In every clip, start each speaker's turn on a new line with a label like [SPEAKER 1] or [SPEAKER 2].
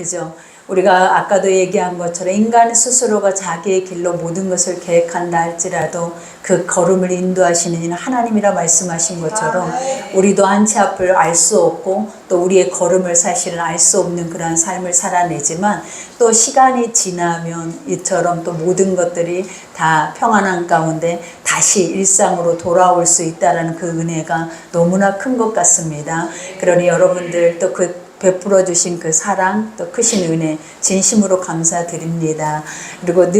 [SPEAKER 1] 그죠? 우리가 아까도 얘기한 것처럼 인간 스스로가 자기의 길로 모든 것을 계획한다 할지라도 그 걸음을 인도하시는 이는 하나님이라 말씀하신 것처럼 우리도 한치 앞을 알 수 없고 또 우리의 걸음을 사실은 알 수 없는 그러한 삶을 살아내지만 또 시간이 지나면 이처럼 또 모든 것들이 다 평안한 가운데 다시 일상으로 돌아올 수 있다는 그 은혜가 너무나 큰 것 같습니다. 그러니 여러분들 또 그 베풀어 주신 그 사랑 또 크신 은혜 진심으로 감사드립니다. 그리고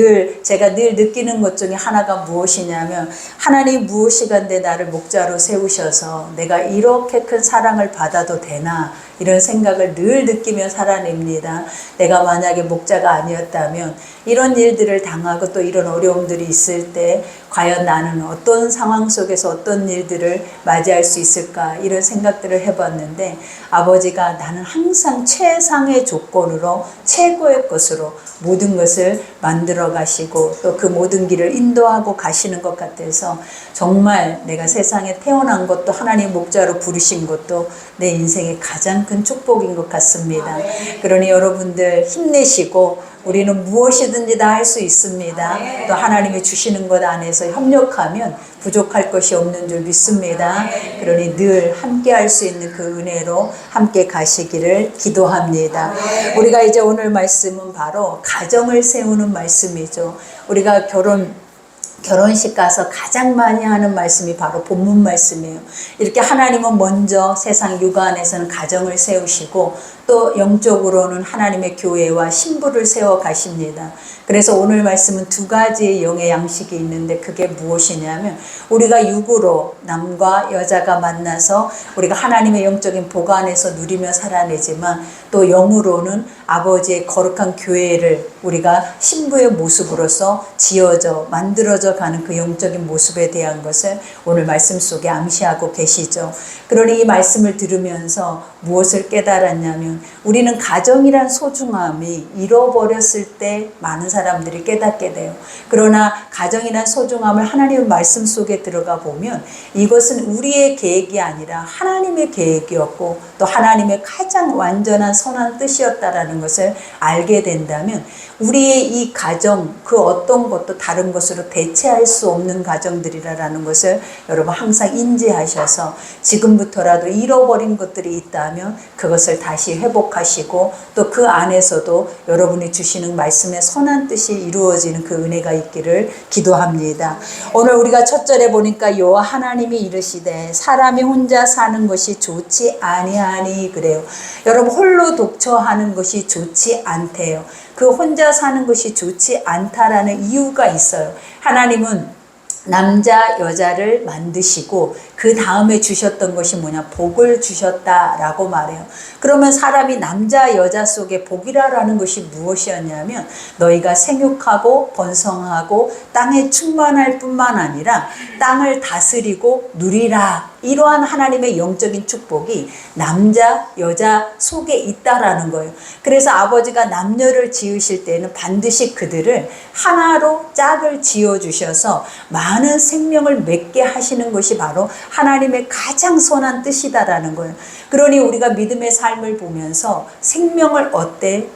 [SPEAKER 1] 제가 늘 느끼는 것 중에 하나가 무엇이냐면 하나님 무엇이간데 나를 목자로 세우셔서 내가 이렇게 큰 사랑을 받아도 되나 이런 생각을 늘 느끼며 살아냅니다. 내가 만약에 목자가 아니었다면 이런 일들을 당하고 또 이런 어려움들이 있을 때 과연 나는 어떤 상황 속에서 어떤 일들을 맞이할 수 있을까 이런 생각들을 해봤는데 아버지가 나는 항상 최상의 조건으로 최고의 것으로 모든 것을 만들어 가시고 또 그 모든 길을 인도하고 가시는 것 같아서 정말 내가 세상에 태어난 것도 하나님 목자로 부르신 것도 내 인생의 가장 큰 축복인 것 같습니다. 그러니 여러분들 힘내시고 우리는 무엇이든지 다 할 수 있습니다. 또 하나님이 주시는 것 안에서 협력하면 부족할 것이 없는 줄 믿습니다. 그러니 늘 함께 할 수 있는 그 은혜로 함께 가시기를 기도합니다. 우리가 이제 오늘 말씀은 바로 가정을 세우는 말씀이죠. 우리가 결혼식 가서 가장 많이 하는 말씀이 바로 본문 말씀이에요. 이렇게 하나님은 먼저 세상 육아 안에서는 가정을 세우시고 또 영적으로는 하나님의 교회와 신부를 세워 가십니다. 그래서 오늘 말씀은 두 가지의 영의 양식이 있는데 그게 무엇이냐면 우리가 육으로 남과 여자가 만나서 우리가 하나님의 영적인 보관 안에서 누리며 살아내지만 또 영으로는 아버지의 거룩한 교회를 우리가 신부의 모습으로서 지어져 만들어져 가는 그 영적인 모습에 대한 것을 오늘 말씀 속에 암시하고 계시죠. 그러니 이 말씀을 들으면서 무엇을 깨달았냐면 우리는 가정이란 소중함이 잃어버렸을 때 많은 사람들이 깨닫게 돼요. 그러나 가정이란 소중함을 하나님의 말씀 속에 들어가 보면 이것은 우리의 계획이 아니라 하나님의 계획이었고 또 하나님의 가장 완전한 선한 뜻이었다라는 것을 알게 된다면 우리의 이 가정 그 어떤 것도 다른 것으로 대체할 수 없는 가정들이라는 것을 여러분 항상 인지하셔서 지금부터라도 잃어버린 것들이 있다면 그것을 다시 회복하시고 또 그 안에서도 여러분이 주시는 말씀의 선한 뜻이 이루어지는 그 은혜가 있기를 기도합니다. 오늘 우리가 첫 절에 보니까 여호와 하나님이 이르시되 사람이 혼자 사는 것이 좋지 아니하니 그래요. 여러분 홀로 독처하는 것이 좋지 않대요. 그 혼자 사는 것이 좋지 않다라는 이유가 있어요. 하나님은 남자 여자를 만드시고 그 다음에 주셨던 것이 뭐냐 복을 주셨다라고 말해요. 그러면 사람이 남자 여자 속에 복이라는 것이 무엇이었냐면 너희가 생육하고 번성하고 땅에 충만할 뿐만 아니라 땅을 다스리고 누리라. 이러한 하나님의 영적인 축복이 남자 여자 속에 있다라는 거예요. 그래서 아버지가 남녀를 지으실 때는 반드시 그들을 하나로 짝을 지어주셔서 많은 생명을 맺게 하시는 것이 바로 하나님의 가장 선한 뜻이다라는 거예요. 그러니 우리가 믿음의 삶을 보면서 생명을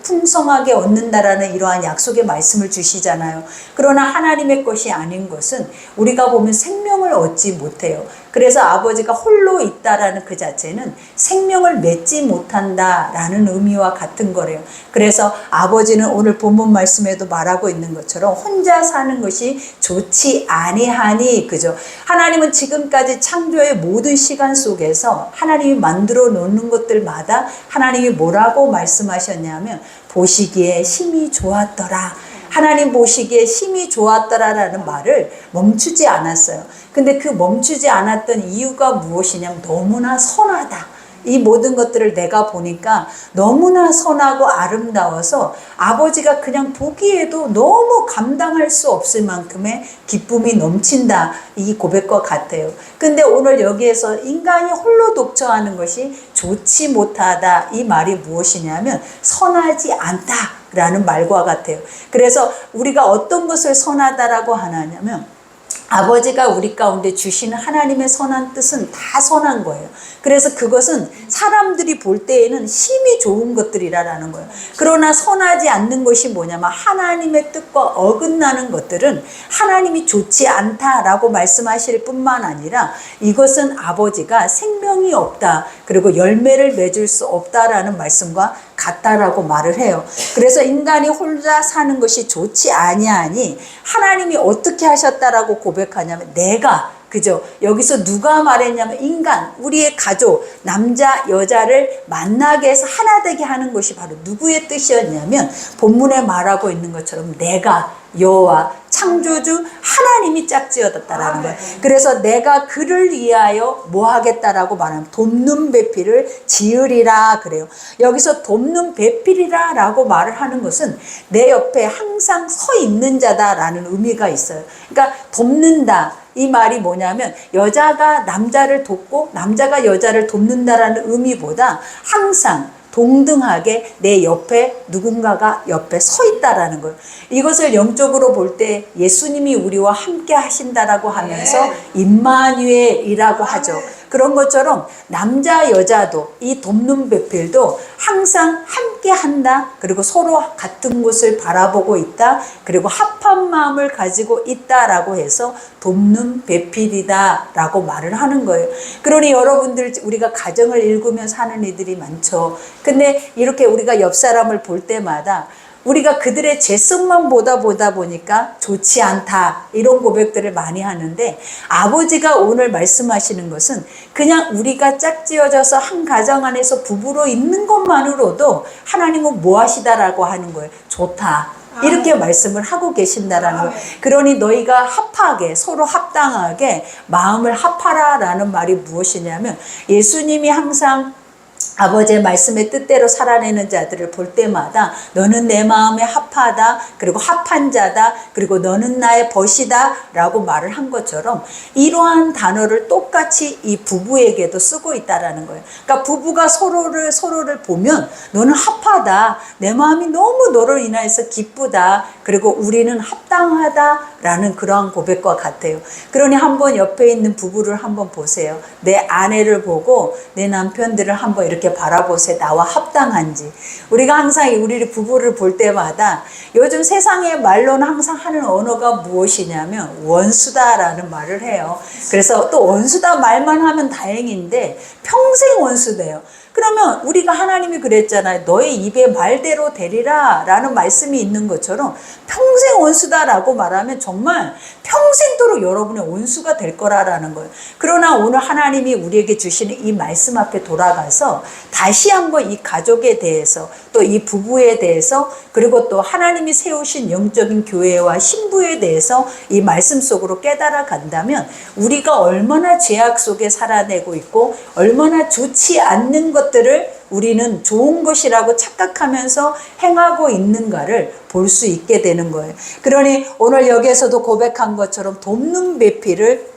[SPEAKER 1] 풍성하게 얻는다라는 이러한 약속의 말씀을 주시잖아요. 그러나 하나님의 것이 아닌 것은 우리가 보면 생명을 얻지 못해요. 그래서 아버지가 홀로 있다라는 그 자체는 생명을 맺지 못한다라는 의미와 같은 거래요. 그래서 아버지는 오늘 본문 말씀에도 말하고 있는 것처럼 혼자 사는 것이 좋지 아니하니 그죠. 하나님은 지금까지 창조의 모든 시간 속에서 하나님이 만들어 놓는 것들마다 하나님이 뭐라고 말씀하셨냐면 보시기에 심히 좋았더라. 하나님 보시기에 심히 좋았더라라는 말을 멈추지 않았어요. 근데 그 멈추지 않았던 이유가 무엇이냐면 너무나 선하다. 이 모든 것들을 내가 보니까 너무나 선하고 아름다워서 아버지가 그냥 보기에도 너무 감당할 수 없을 만큼의 기쁨이 넘친다. 이 고백과 같아요. 근데 오늘 여기에서 인간이 홀로 독처하는 것이 좋지 못하다. 이 말이 무엇이냐면 선하지 않다. 라는 말과 같아요. 그래서 우리가 어떤 것을 선하다라고 하냐면 아버지가 우리 가운데 주시는 하나님의 선한 뜻은 다 선한 거예요. 그래서 그것은 사람들이 볼 때에는 심히 좋은 것들이라는 거예요. 그러나 선하지 않는 것이 뭐냐면 하나님의 뜻과 어긋나는 것들은 하나님이 좋지 않다라고 말씀하실 뿐만 아니라 이것은 아버지가 생명이 없다, 그리고 열매를 맺을 수 없다라는 말씀과 같다라고 말을 해요. 그래서 인간이 혼자 사는 것이 좋지 아니하니 하나님이 어떻게 하셨다라고 고백하냐면 내가, 그죠? 여기서 누가 말했냐면 인간, 우리의 가족, 남자 여자를 만나게 해서 하나 되게 하는 것이 바로 누구의 뜻이었냐면 본문에 말하고 있는 것처럼 내가 여호와 창조주 하나님이 짝지어졌다라는 거예요. 그래서 내가 그를 위하여 뭐 하겠다라고 말하면 돕는 배필을 지으리라 그래요. 여기서 돕는 배필이라 라고 말을 하는 것은 내 옆에 항상 서 있는 자다라는 의미가 있어요. 그러니까 돕는다, 이 말이 뭐냐면 여자가 남자를 돕고 남자가 여자를 돕는다라는 의미보다 항상 동등하게 내 옆에 누군가가 옆에 서 있다라는 거예요. 이것을 영적으로 볼 때 예수님이 우리와 함께 하신다라고 하면서 임마누엘이라고 하죠. 그런 것처럼 남자 여자도 이 돕는 배필도 항상 함께 한다, 그리고 서로 같은 곳을 바라보고 있다, 그리고 합한 마음을 가지고 있다라고 해서 돕는 배필이다 라고 말을 하는 거예요. 그러니 여러분들, 우리가 가정을 읽으면서 하는 이들이 많죠. 근데 이렇게 우리가 옆 사람을 볼 때마다 우리가 그들의 죄성만 보다 보니까 좋지 않다, 이런 고백들을 많이 하는데 아버지가 오늘 말씀하시는 것은 그냥 우리가 짝지어져서 한 가정 안에서 부부로 있는 것만으로도 하나님은 뭐 하시다라고 하는 거예요. 좋다, 이렇게 말씀을 하고 계신다라는 거예요. 그러니 너희가 합하게, 서로 합당하게 마음을 합하라 라는 말이 무엇이냐면 예수님이 항상 아버지의 말씀의 뜻대로 살아내는 자들을 볼 때마다 너는 내 마음에 합하다, 그리고 합한 자다, 그리고 너는 나의 벗이다 라고 말을 한 것처럼 이러한 단어를 똑같이 이 부부에게도 쓰고 있다라는 거예요. 그러니까 부부가 서로를 보면 너는 합하다, 내 마음이 너무 너를 인하여서 기쁘다, 그리고 우리는 합당하다 라는 그러한 고백과 같아요. 그러니 한번 옆에 있는 부부를 한번 보세요. 내 아내를 보고 내 남편들을 한번 이렇게 바라보세요. 나와 합당한지. 우리가 항상 우리 부부를 볼 때마다 요즘 세상의 말로는 항상 하는 언어가 무엇이냐면 원수다라는 말을 해요. 그래서 또 원수다 말만 하면 다행인데 평생 원수돼요. 그러면 우리가 하나님이 그랬잖아요. 너의 입에 말대로 되리라 라는 말씀이 있는 것처럼 평생 원수다라고 말하면 정말 평생도록 여러분의 원수가 될 거라는 거예요. 그러나 오늘 하나님이 우리에게 주시는 이 말씀 앞에 돌아가서 다시 한번 이 가족에 대해서, 또 이 부부에 대해서, 그리고 또 하나님이 세우신 영적인 교회와 신부에 대해서 이 말씀 속으로 깨달아 간다면 우리가 얼마나 죄악 속에 살아내고 있고 얼마나 좋지 않는 것들을 우리는 좋은 것이라고 착각하면서 행하고 있는가를 볼 수 있게 되는 거예요. 그러니 오늘 여기에서도 고백한 것처럼 돕는 배필을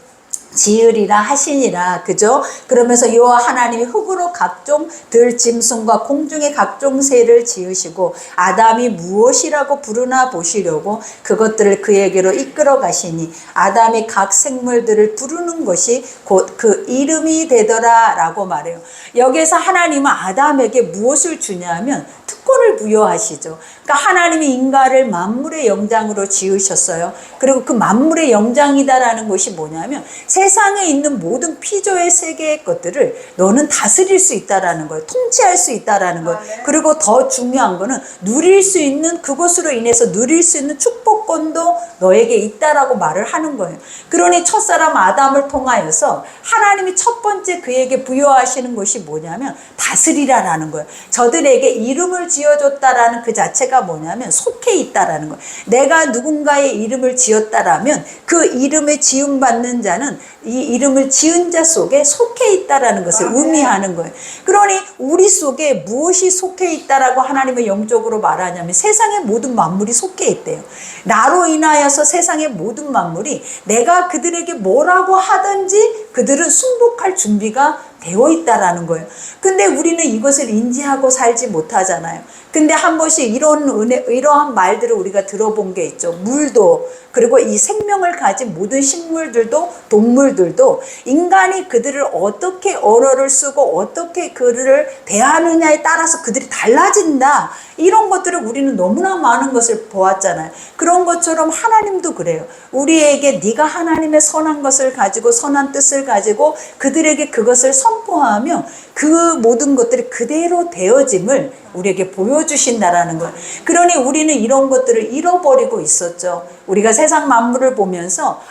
[SPEAKER 1] 지으리라 하시니라, 그죠? 그러면서 여호와 하나님이 흙으로 각종 들짐승과 공중의 각종 새를 지으시고 아담이 무엇이라고 부르나 보시려고 그것들을 그에게로 이끌어 가시니 아담이 각 생물들을 부르는 것이 곧 그 이름이 되더라 라고 말해요. 여기에서 하나님은 아담에게 무엇을 주냐면 특권을 부여하시죠. 그러니까 하나님이 인간을 만물의 영장으로 지으셨어요. 그리고 그 만물의 영장이다라는 것이 뭐냐면 세상에 있는 모든 피조의 세계의 것들을 너는 다스릴 수 있다라는 거예요. 통치할 수 있다라는 거예요. 그리고 더 중요한 거는 누릴 수 있는, 그것으로 인해서 누릴 수 있는 축복권도 너에게 있다라고 말을 하는 거예요. 그러니 첫사람 아담을 통하여서 하나님이 첫 번째 그에게 부여하시는 것이 뭐냐면 다스리라라는 거예요. 저들에게 이름을 지어줬다라는 그 자체가 뭐냐면 속해 있다라는 거예요. 내가 누군가의 이름을 지었다라면 그 이름에 지음받는 자는 이 이름을 지은 자 속에 속해 있다라는 것을 의미하는 거예요. 그러니 우리 속에 무엇이 속해 있다라고 하나님은 영적으로 말하냐면 세상의 모든 만물이 속해 있대요. 나로 인하여서 세상의 모든 만물이 내가 그들에게 뭐라고 하든지 그들은 순복할 준비가 되어 있다라는 거예요. 근데 우리는 이것을 인지하고 살지 못하잖아요. 근데 한 번씩 이러한 말들을 우리가 들어본 게 있죠. 물도, 그리고 이 생명을 가진 모든 식물들도, 동물들도 인간이 그들을 어떻게 언어를 쓰고 어떻게 그들을 대하느냐에 따라서 그들이 달라진다. 이런 것들을 우리는 너무나 많은 것을 보았잖아요. 그런 것처럼 하나님도 그래요. 우리에게 네가 하나님의 선한 것을 가지고 선한 뜻을 가지고 그들에게 그것을 선포하며 그 모든 것들이 그대로 되어짐을 우리에게 보여주신다라는 거예요. 그러니 우리는 이런 것들을 잃어버리고 있었죠. 우리가 세상 만물을 보면서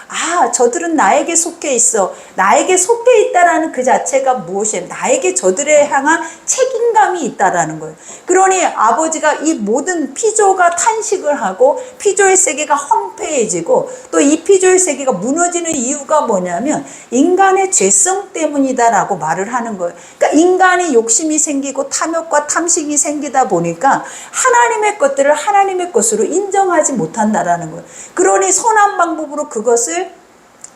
[SPEAKER 1] 저들은 나에게 속해 있어. 나에게 속해 있다라는 그 자체가 무엇이에요? 나에게 저들에 향한 책임감이 있다라는 거예요. 그러니 아버지가 이 모든 피조가 탄식을 하고 피조의 세계가 황폐해지고 또 이 피조의 세계가 무너지는 이유가 뭐냐면 인간의 죄성 때문이다라고 말을 하는 거예요. 그러니까 인간이 욕심이 생기고 탐욕과 탐식이 생기다 보니까 하나님의 것들을 하나님의 것으로 인정하지 못한다라는 거예요. 그러니 선한 방법으로 그것을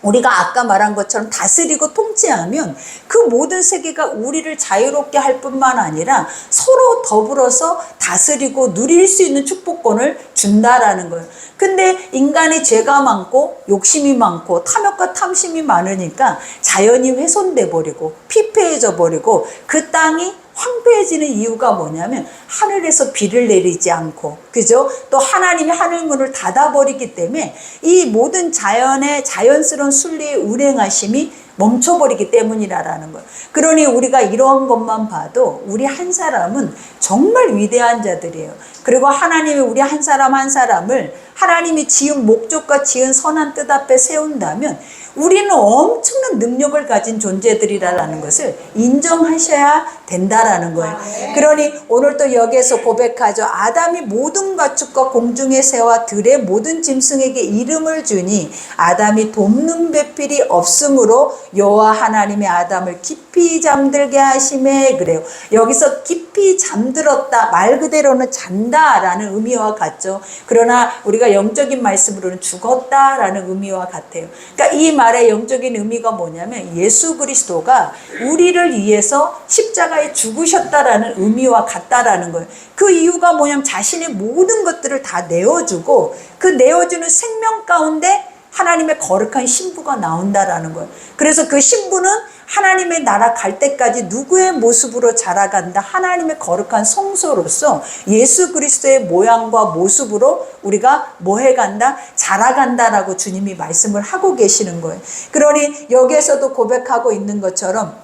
[SPEAKER 1] 우리가 아까 말한 것처럼 다스리고 통치하면 그 모든 세계가 우리를 자유롭게 할 뿐만 아니라 서로 더불어서 다스리고 누릴 수 있는 축복권을 준다라는 거예요. 근데 인간이 죄가 많고 욕심이 많고 탐욕과 탐심이 많으니까 자연이 훼손돼 버리고 피폐해져 버리고 그 땅이 황폐해지는 이유가 뭐냐면 하늘에서 비를 내리지 않고, 그죠? 또 하나님이 하늘문을 닫아버리기 때문에 이 모든 자연의 자연스러운 순리의 운행하심이 멈춰버리기 때문이라는 거예요. 그러니 우리가 이러한 것만 봐도 우리 한 사람은 정말 위대한 자들이에요. 그리고 하나님이 우리 한 사람 한 사람을 하나님이 지은 목적과 지은 선한 뜻 앞에 세운다면 우리는 엄청난 능력을 가진 존재들이라는 것을 인정하셔야 된다라는 거예요. 그러니 오늘 또 여기에서 고백하죠. 아담이 모든 가축과 공중의 새와 들의 모든 짐승에게 이름을 주니 아담이 돕는 배필이 없으므로 여호와 하나님이 아담을 깊이 잠들게 하심에, 그래요. 여기서 깊이 잠들었다, 말 그대로는 잔다라는 의미와 같죠. 그러나 우리가 영적인 말씀으로는 죽었다라는 의미와 같아요. 그러니까 이 말의 영적인 의미가 뭐냐면 예수 그리스도가 우리를 위해서 십자가에 죽으셨다라는 의미와 같다라는 거예요. 그 이유가 뭐냐면 자신의 모든 것들을 다 내어주고 그 내어주는 생명 가운데 하나님의 거룩한 신부가 나온다라는 거예요. 그래서 그 신부는 하나님의 나라 갈 때까지 누구의 모습으로 자라간다? 하나님의 거룩한 성소로서 예수 그리스도의 모양과 모습으로 우리가 뭐 해간다? 자라간다라고 주님이 말씀을 하고 계시는 거예요. 그러니 여기에서도 고백하고 있는 것처럼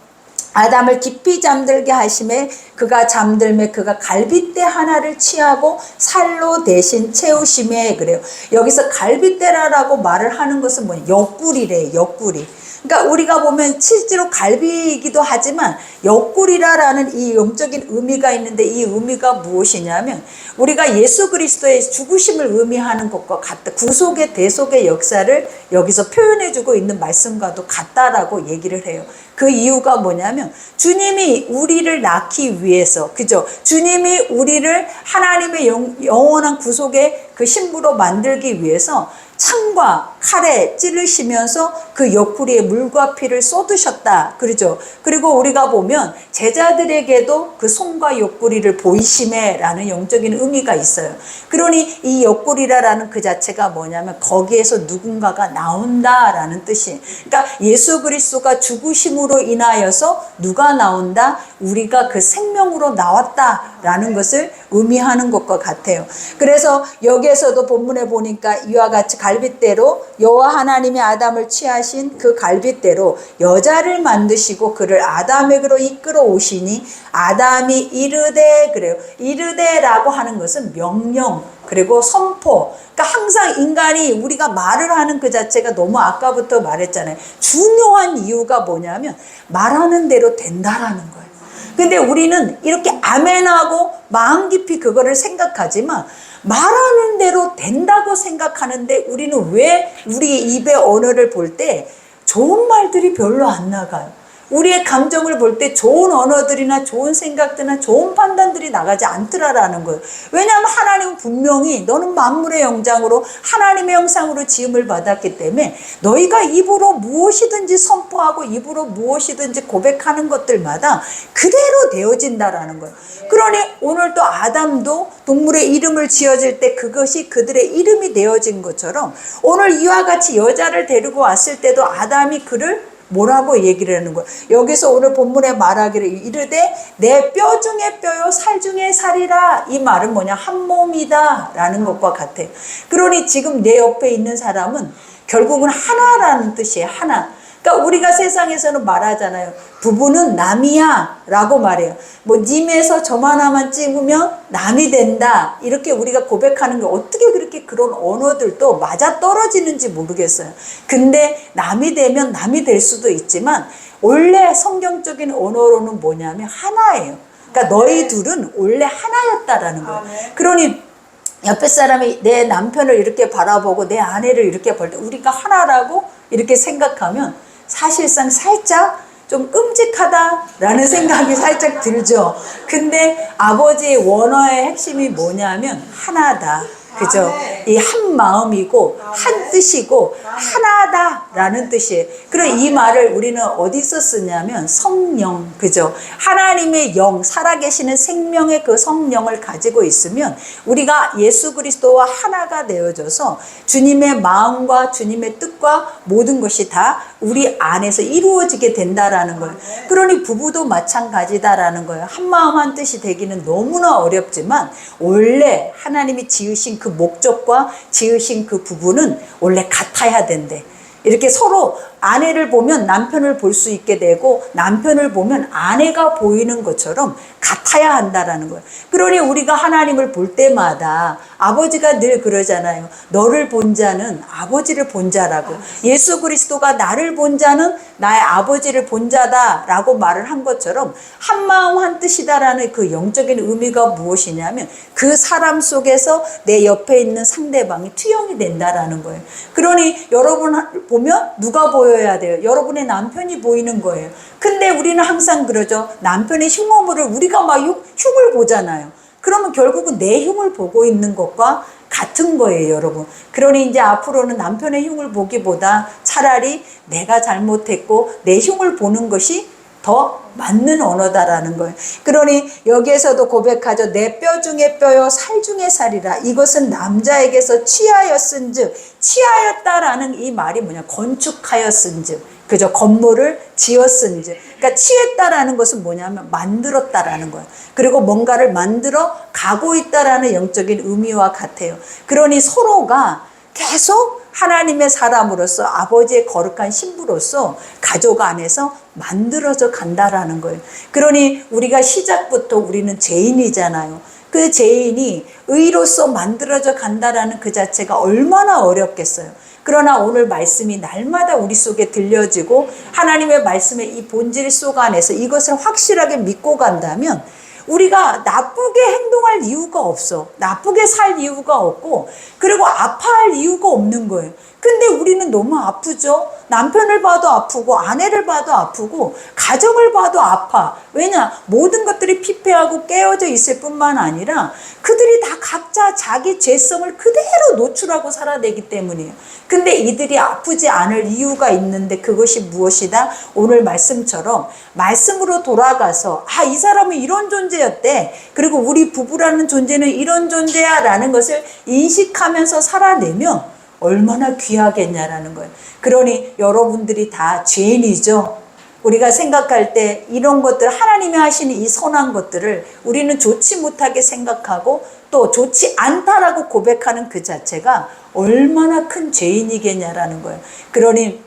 [SPEAKER 1] 아담을 깊이 잠들게 하심에 그가 잠들매 그가 갈빗대 하나를 취하고 살로 대신 채우심에, 그래요. 여기서 갈빗대라고 말을 하는 것은 뭐냐? 옆구리래, 옆구리. 그러니까 우리가 보면 실제로 갈비이기도 하지만 옆구리라는 이 영적인 의미가 있는데 이 의미가 무엇이냐면 우리가 예수 그리스도의 죽으심을 의미하는 것과 같다. 구속의 대속의 역사를 여기서 표현해주고 있는 말씀과도 같다라고 얘기를 해요. 그 이유가 뭐냐면 주님이 우리를 낳기 위해서, 그죠? 주님이 우리를 하나님의 영원한 구속의 그 신부로 만들기 위해서 창과 칼에 찌르시면서 그 옆구리에 물과 피를 쏟으셨다. 그러죠. 그리고 우리가 보면 제자들에게도 그 손과 옆구리를 보이심에라는 영적인 의미가 있어요. 그러니 이 옆구리라는 그 자체가 뭐냐면 거기에서 누군가가 나온다라는 뜻이에요. 그러니까 예수 그리스도가 죽으심으로 인하여서 누가 나온다? 우리가 그 생명으로 나왔다라는 것을 의미하는 것과 같아요. 그래서 여기에서도 본문에 보니까 이와 같이 갈빗대로 여호와 하나님이 아담을 취하신 그 갈빗대로 여자를 만드시고 그를 아담에게로 이끌어 오시니 아담이 이르되, 그래요. 이르되라고 하는 것은 명령 그리고 선포. 그러니까 항상 인간이 우리가 말을 하는 그 자체가 너무 아까부터 말했잖아요. 중요한 이유가 뭐냐면 말하는 대로 된다라는 거예요. 근데 우리는 이렇게 아멘하고 마음 깊이 그거를 생각하지만 말하는 대로 된다고 생각하는데 우리는 왜 우리 입의 언어를 볼 때 좋은 말들이 별로 안 나가요? 우리의 감정을 볼 때 좋은 언어들이나 좋은 생각들이나 좋은 판단들이 나가지 않더라라는 거예요. 왜냐하면 하나님은 분명히 너는 만물의 영장으로 하나님의 형상으로 지음을 받았기 때문에 너희가 입으로 무엇이든지 선포하고 입으로 무엇이든지 고백하는 것들마다 그대로 되어진다라는 거예요. 그러니 오늘 또 아담도 동물의 이름을 지어질 때 그것이 그들의 이름이 되어진 것처럼 오늘 이와 같이 여자를 데리고 왔을 때도 아담이 그를 뭐라고 얘기를 하는 거예요. 여기서 오늘 본문에 말하기를 이르되 내 뼈 중에 뼈요 살 중에 살이라. 이 말은 뭐냐? 한 몸이다 라는 것과 같아요. 그러니 지금 내 옆에 있는 사람은 결국은 하나라는 뜻이에요. 하나. 그러니까 우리가 세상에서는 말하잖아요. 부부는 남이야 라고 말해요. 뭐 님에서 점 하나만 찍으면 남이 된다 이렇게 우리가 고백하는 게 어떻게 그렇게 그런 언어들도 맞아 떨어지는지 모르겠어요. 근데 남이 되면 남이 될 수도 있지만 원래 성경적인 언어로는 뭐냐면 하나예요. 그러니까 너희 둘은 원래 하나였다라는 거예요. 그러니 옆에 사람이 내 남편을 이렇게 바라보고 내 아내를 이렇게 볼 때 우리가 하나라고 이렇게 생각하면 사실상 살짝 좀 끔찍하다라는 생각이 살짝 들죠. 근데 아버지의 원어의 핵심이 뭐냐면 하나다. 그죠? 이 한 마음이고 한 뜻이고 하나다라는 뜻이에요. 그럼 이 말을 우리는 어디서 쓰냐면 성령, 그죠? 하나님의 영, 살아계시는 생명의 그 성령을 가지고 있으면 우리가 예수 그리스도와 하나가 되어져서 주님의 마음과 주님의 뜻과 모든 것이 다 우리 안에서 이루어지게 된다라는 거예요. 그러니 부부도 마찬가지다라는 거예요. 한 마음 한 뜻이 되기는 너무나 어렵지만 원래 하나님이 지으신 그 목적과 지으신 그 부부는 원래 같아야 된대. 이렇게 서로 아내를 보면 남편을 볼 수 있게 되고 남편을 보면 아내가 보이는 것처럼 같아야 한다라는 거예요. 그러니 우리가 하나님을 볼 때마다 아버지가 늘 그러잖아요. 너를 본 자는 아버지를 본 자라고. 예수 그리스도가 나를 본 자는 나의 아버지를 본 자다라고 말을 한 것처럼 한 마음 한 뜻이다라는 그 영적인 의미가 무엇이냐면 그 사람 속에서 내 옆에 있는 상대방이 투영이 된다라는 거예요. 그러니 여러분 보면 누가 보여야 돼요? 여러분의 남편이 보이는 거예요. 근데 우리는 항상 그러죠. 남편의 흉어물을 우리가 막 흉을 보잖아요. 그러면 결국은 내 흉을 보고 있는 것과 같은 거예요, 여러분. 그러니 이제 앞으로는 남편의 흉을 보기보다 차라리 내가 잘못했고 내 흉을 보는 것이 더 맞는 언어다라는 거예요. 그러니 여기에서도 고백하죠. 내 뼈 중에 뼈요 살 중에 살이라. 이것은 남자에게서 취하였은즉, 취하였다라는 이 말이 뭐냐? 건축하였은즉. 그죠? 건물을 지었은즉. 그러니까 취했다라는 것은 뭐냐면 만들었다라는 거예요. 그리고 뭔가를 만들어 가고 있다라는 영적인 의미와 같아요. 그러니 서로가 계속 하나님의 사람으로서 아버지의 거룩한 신부로서 가족 안에서 만들어져 간다라는 거예요. 그러니 우리가 시작부터 우리는 죄인이잖아요. 그 죄인이 의로서 만들어져 간다라는 그 자체가 얼마나 어렵겠어요. 그러나 오늘 말씀이 날마다 우리 속에 들려지고 하나님의 말씀의 이 본질 속 안에서 이것을 확실하게 믿고 간다면 우리가 나쁘게 행동할 이유가 없어. 나쁘게 살 이유가 없고 그리고 아파할 이유가 없는 거예요. 근데 우리는 너무 아프죠. 남편을 봐도 아프고 아내를 봐도 아프고 가정을 봐도 아파. 왜냐? 모든 것들이 피폐하고 깨어져 있을 뿐만 아니라 그들이 다 각자 자기 죄성을 그대로 노출하고 살아내기 때문이에요. 근데 이들이 아프지 않을 이유가 있는데 그것이 무엇이다? 오늘 말씀처럼 말씀으로 돌아가서 이 사람은 이런 존재였대. 그리고 우리 부부라는 존재는 이런 존재야 라는 것을 인식하면서 살아내면 얼마나 귀하겠냐라는 거예요. 그러니 여러분들이 다 죄인이죠. 우리가 생각할 때 이런 것들 하나님이 하시는 이 선한 것들을 우리는 좋지 못하게 생각하고 또 좋지 않다라고 고백하는 그 자체가 얼마나 큰 죄인이겠냐라는 거예요. 그러니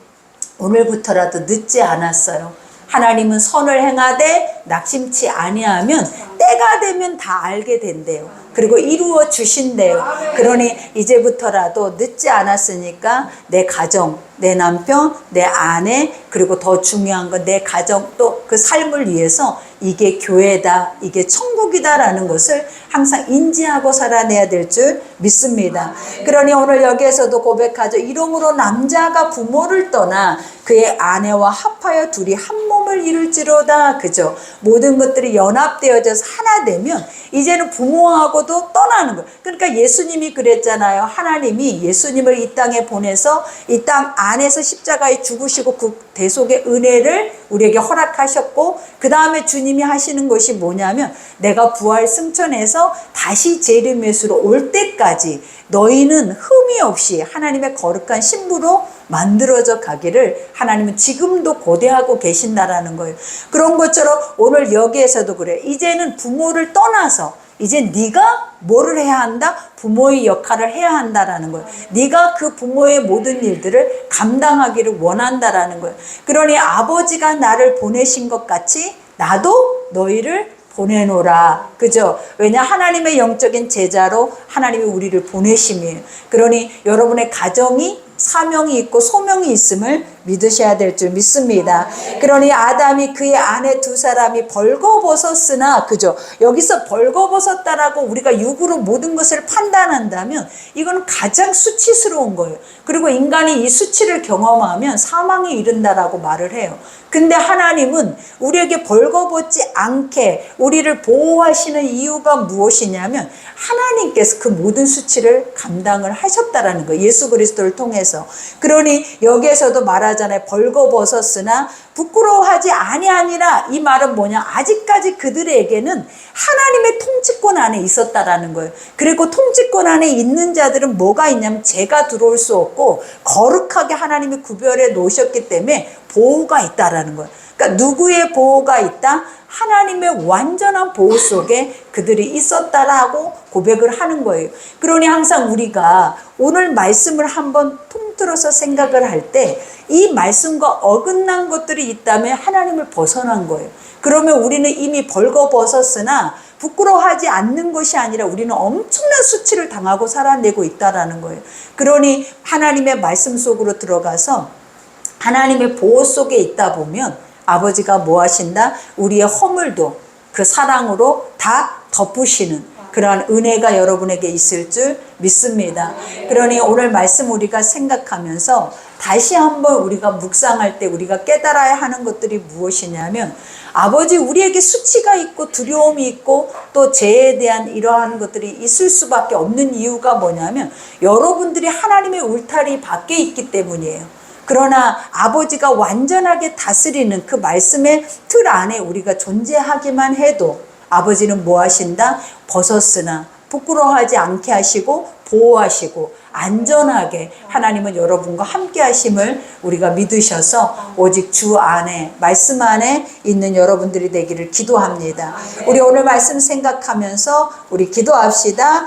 [SPEAKER 1] 오늘부터라도 늦지 않았어요. 하나님은 선을 행하되 낙심치 아니하면 때가 되면 다 알게 된대요. 그리고 이루어 주신대요. 그러니 이제부터라도 늦지 않았으니까 내 가정, 내 남편, 내 아내, 그리고 더 중요한 건 내 가정 또 그 삶을 위해서 이게 교회다, 이게 천국이다라는 것을 항상 인지하고 살아내야 될 줄 믿습니다. 그러니 오늘 여기에서도 고백하죠. 이러므로 남자가 부모를 떠나 그의 아내와 합하여 둘이 한 몸을 이룰지로다. 그죠? 모든 것들이 연합되어져서 하나 되면 이제는 부모하고도 떠나는 거예요. 그러니까 예수님이 그랬잖아요. 하나님이 예수님을 이 땅에 보내서 이 땅 안에서 십자가에 죽으시고 그 대속의 은혜를 우리에게 허락하셨고, 그 다음에 주님이 하시는 것이 뭐냐면 내가 부활 승천해서 다시 재림예수로 올 때까지 너희는 흠이 없이 하나님의 거룩한 신부로 만들어져 가기를 하나님은 지금도 고대하고 계신다라는 거예요. 그런 것처럼 오늘 여기에서도 그래. 이제는 부모를 떠나서 이제 네가 뭐를 해야 한다? 부모의 역할을 해야 한다라는 거예요. 네가 그 부모의 모든 일들을 감당하기를 원한다라는 거예요. 그러니 아버지가 나를 보내신 것 같이 나도 너희를 보내노라. 그죠? 왜냐? 하나님의 영적인 제자로 하나님이 우리를 보내심이에요. 그러니 여러분의 가정이 사명이 있고 소명이 있음을 믿으셔야 될 줄 믿습니다. 그러니 아담이 그의 아내 두 사람이 벌거벗었으나, 그죠? 여기서 벌거벗었다라고 우리가 육으로 모든 것을 판단한다면 이건 가장 수치스러운 거예요. 그리고 인간이 이 수치를 경험하면 사망에 이른다라고 말을 해요. 근데 하나님은 우리에게 벌거벗지 않게 우리를 보호하시는 이유가 무엇이냐면 하나님께서 그 모든 수치를 감당을 하셨다라는 거예요. 예수 그리스도를 통해서. 그러니 여기에서도 말하잖아요. 벌거벗었으나 부끄러워하지 아니하니라. 이 말은 뭐냐? 아직까지 그들에게는 하나님의 통치권 안에 있었다라는 거예요. 그리고 통치권 안에 있는 자들은 뭐가 있냐면 죄가 들어올 수 없고 거룩하게 하나님이 구별해 놓으셨기 때문에 보호가 있다라는 거예요. 그러니까 누구의 보호가 있다? 하나님의 완전한 보호 속에 그들이 있었다라고 고백을 하는 거예요. 그러니 항상 우리가 오늘 말씀을 한번 통틀어서 생각을 할 때 이 말씀과 어긋난 것들이 있다면 하나님을 벗어난 거예요. 그러면 우리는 이미 벌거벗었으나 부끄러워하지 않는 것이 아니라 우리는 엄청난 수치를 당하고 살아내고 있다라는 거예요. 그러니 하나님의 말씀 속으로 들어가서 하나님의 보호 속에 있다 보면 아버지가 뭐 하신다? 우리의 허물도 그 사랑으로 다 덮으시는 그러한 은혜가 여러분에게 있을 줄 믿습니다. 그러니 오늘 말씀 우리가 생각하면서 다시 한번 우리가 묵상할 때 우리가 깨달아야 하는 것들이 무엇이냐면 아버지, 우리에게 수치가 있고 두려움이 있고 또 죄에 대한 이러한 것들이 있을 수밖에 없는 이유가 뭐냐면 여러분들이 하나님의 울타리 밖에 있기 때문이에요. 그러나 아버지가 완전하게 다스리는 그 말씀의 틀 안에 우리가 존재하기만 해도 아버지는 뭐 하신다? 벗었으나 부끄러워하지 않게 하시고 보호하시고 안전하게 하나님은 여러분과 함께 하심을 우리가 믿으셔서 오직 주 안에 말씀 안에 있는 여러분들이 되기를 기도합니다. 우리 오늘 말씀 생각하면서 우리 기도합시다.